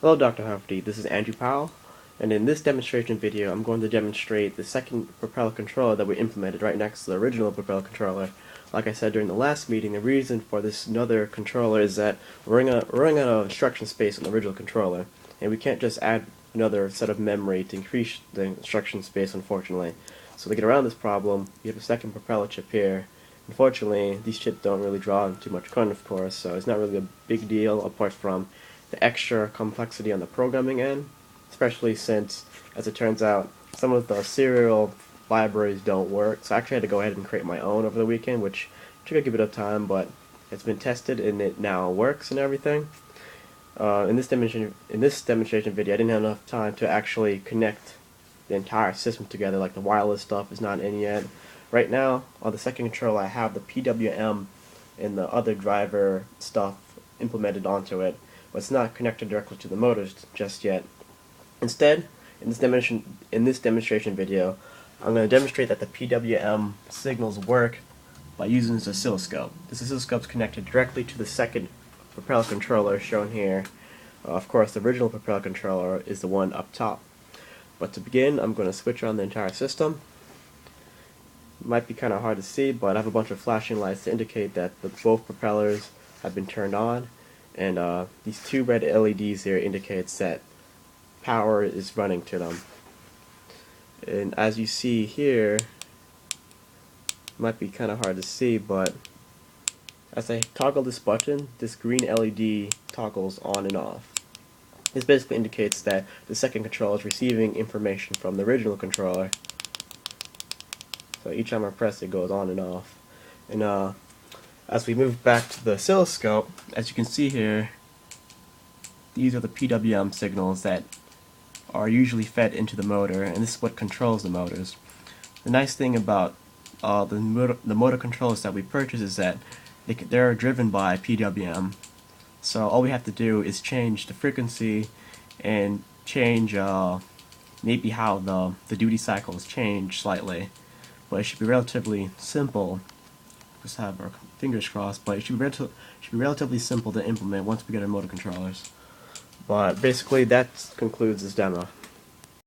Hello Dr. Helferty, this is Andrew Powell, and in this demonstration video I'm going to demonstrate the second propeller controller that we implemented right next to the original propeller controller. Like I said during the last meeting, the reason for this another controller is that we're running out of instruction space on the original controller, and we can't just add another set of memory to increase the instruction space, unfortunately. So to get around this problem, we have a second propeller chip here. Unfortunately, these chips don't really draw too much current, of course, so it's not really a big deal apart from the extra complexity on the programming end, especially since, as it turns out, some of the serial libraries don't work. So I actually had to go ahead and create my own over the weekend, which took a bit of time, but it's been tested and it now works and everything. In this demonstration video, I didn't have enough time to actually connect the entire system together. Like the wireless stuff is not in yet. Right now, on the second controller, I have the PWM and the other driver stuff implemented onto it, but it's not connected directly to the motors just yet. Instead, in this demonstration video, I'm going to demonstrate that the PWM signals work by using this oscilloscope. This oscilloscope is connected directly to the second propeller controller shown here. Of course, the original propeller controller is the one up top. But to begin, I'm going to switch on the entire system. It might be kind of hard to see, but I have a bunch of flashing lights to indicate that both propellers have been turned on. And these two red LEDs here indicates that power is running to them. And as you see here, it might be kind of hard to see, but as I toggle this button, this green LED toggles on and off. This basically indicates that the second controller is receiving information from the original controller. So each time I press it goes on and off. And as we move back to the oscilloscope, as you can see here, these are the PWM signals that are usually fed into the motor, and this is what controls the motors. The nice thing about the motor controllers that we purchase is that they're driven by PWM. So all we have to do is change the frequency and change maybe how the duty cycles change slightly. But it should be relatively simple. Just have our fingers crossed, but it should be relatively simple to implement once we get our motor controllers. But basically that concludes this demo.